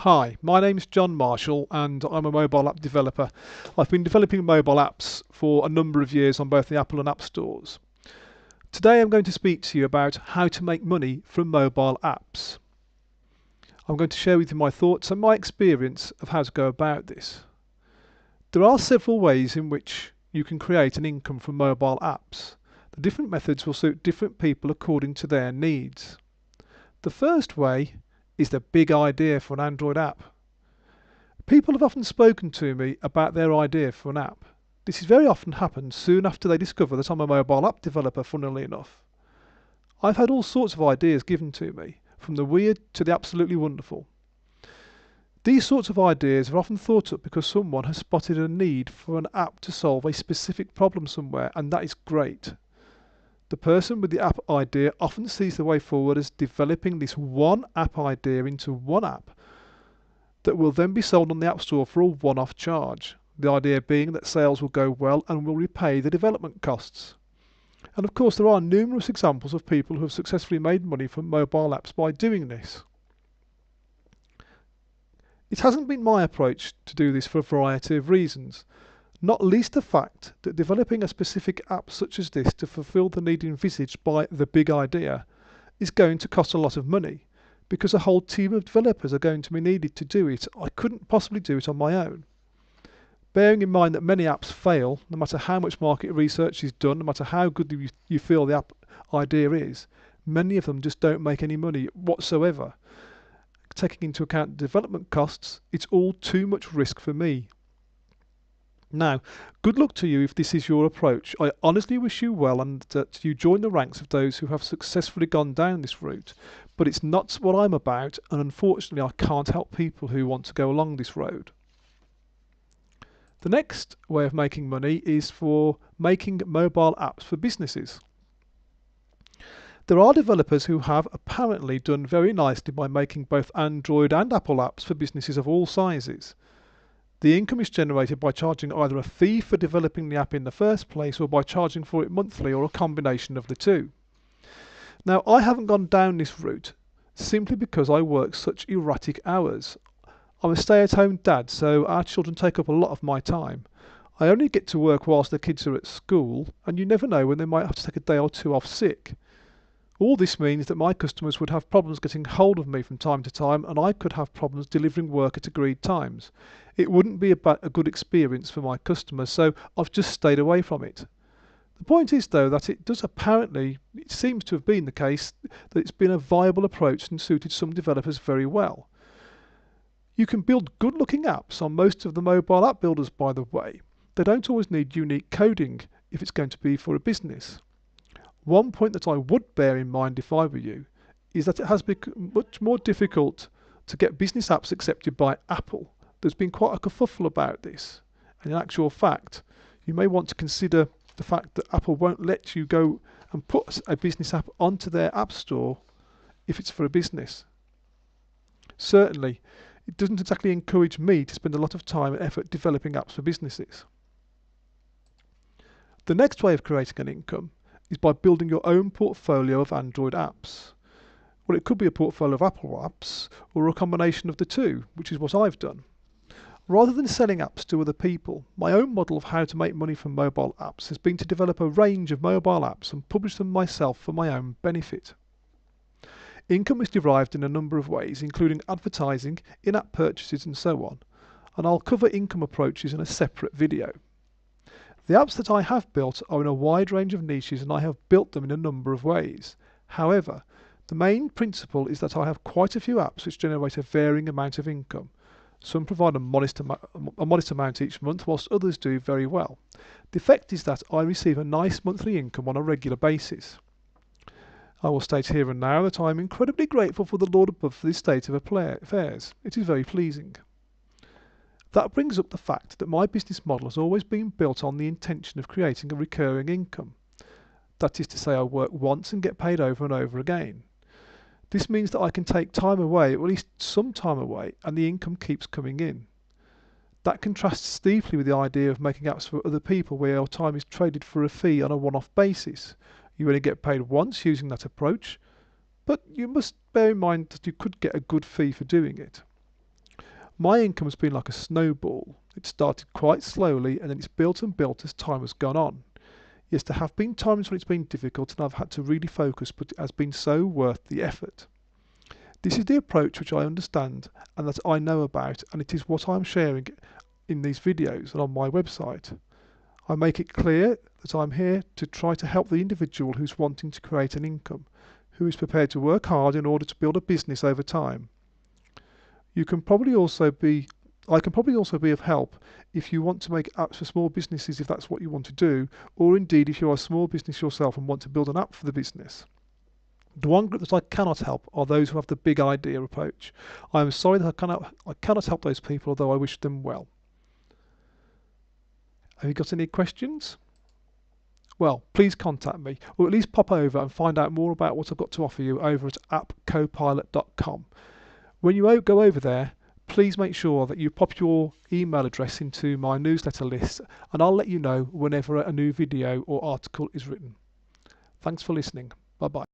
Hi, my name's John Marshall and I'm a mobile app developer. I've been developing mobile apps for a number of years on both the Apple and App Stores. Today I'm going to speak to you about how to make money from mobile apps. I'm going to share with you my thoughts and my experience of how to go about this. There are several ways in which you can create an income from mobile apps. The different methods will suit different people according to their needs. The first way is the big idea for an Android app. People have often spoken to me about their idea for an app. This very often happens soon after they discover that I'm a mobile app developer, funnily enough. I've had all sorts of ideas given to me, from the weird to the absolutely wonderful. These sorts of ideas are often thought up because someone has spotted a need for an app to solve a specific problem somewhere, and that is great. The person with the app idea often sees the way forward as developing this one app idea into one app that will then be sold on the App Store for a one-off charge. The idea being that sales will go well and will repay the development costs. And of course there are numerous examples of people who have successfully made money from mobile apps by doing this. It hasn't been my approach to do this for a variety of reasons, not least the fact that developing a specific app such as this to fulfill the need envisaged by the big idea is going to cost a lot of money, because a whole team of developers are going to be needed to do it. I couldn't possibly do it on my own. Bearing in mind that many apps fail, no matter how much market research is done, no matter how good you feel the app idea is, many of them just don't make any money whatsoever. Taking into account development costs, it's all too much risk for me. Now, good luck to you if this is your approach. I honestly wish you well and that you join the ranks of those who have successfully gone down this route. But it's not what I'm about, and unfortunately I can't help people who want to go along this road. The next way of making money is for making mobile apps for businesses. There are developers who have apparently done very nicely by making both Android and Apple apps for businesses of all sizes. The income is generated by charging either a fee for developing the app in the first place or by charging for it monthly, or a combination of the two. Now, I haven't gone down this route simply because I work such erratic hours. I'm a stay-at-home dad, so our children take up a lot of my time. I only get to work whilst the kids are at school, and you never know when they might have to take a day or two off sick. All this means that my customers would have problems getting hold of me from time to time, and I could have problems delivering work at agreed times. It wouldn't be a good experience for my customers, so I've just stayed away from it. The point is, though, that it seems to have been the case that it's been a viable approach and suited some developers very well. You can build good-looking apps on most of the mobile app builders, by the way. They don't always need unique coding if it's going to be for a business. One point that I would bear in mind if I were you is that it has become much more difficult to get business apps accepted by Apple. There's been quite a kerfuffle about this, and in actual fact you may want to consider the fact that Apple won't let you go and put a business app onto their App Store if it's for a business. Certainly it doesn't exactly encourage me to spend a lot of time and effort developing apps for businesses. The next way of creating an income is by building your own portfolio of Android apps. Well, it could be a portfolio of Apple apps or a combination of the two, which is what I've done. Rather than selling apps to other people, my own model of how to make money from mobile apps has been to develop a range of mobile apps and publish them myself for my own benefit. Income is derived in a number of ways, including advertising, in-app purchases and so on, and I'll cover income approaches in a separate video. The apps that I have built are in a wide range of niches, and I have built them in a number of ways. However, the main principle is that I have quite a few apps which generate a varying amount of income. Some provide a modest amount each month, whilst others do very well. The effect is that I receive a nice monthly income on a regular basis. I will state here and now that I am incredibly grateful for the Lord above for this state of affairs. It is very pleasing. That brings up the fact that my business model has always been built on the intention of creating a recurring income. That is to say, I work once and get paid over and over again. This means that I can take time away, or at least some time away, and the income keeps coming in. That contrasts steeply with the idea of making apps for other people where your time is traded for a fee on a one-off basis. You only get paid once using that approach, but you must bear in mind that you could get a good fee for doing it. My income has been like a snowball. It started quite slowly and then it's built and built as time has gone on. Yes, there have been times when it's been difficult and I've had to really focus, but it has been so worth the effort. This is the approach which I understand and that I know about, and it is what I'm sharing in these videos and on my website. I make it clear that I'm here to try to help the individual who's wanting to create an income, who is prepared to work hard in order to build a business over time. I can probably also be of help if you want to make apps for small businesses, if that's what you want to do, or indeed if you're a small business yourself and want to build an app for the business. The one group that I cannot help are those who have the big idea approach. I am sorry that I cannot help those people, although I wish them well. Have you got any questions? Well, please contact me, or at least pop over and find out more about what I've got to offer you over at appcopilot.com. When you go over there, please make sure that you pop your email address into my newsletter list, and I'll let you know whenever a new video or article is written. Thanks for listening. Bye bye.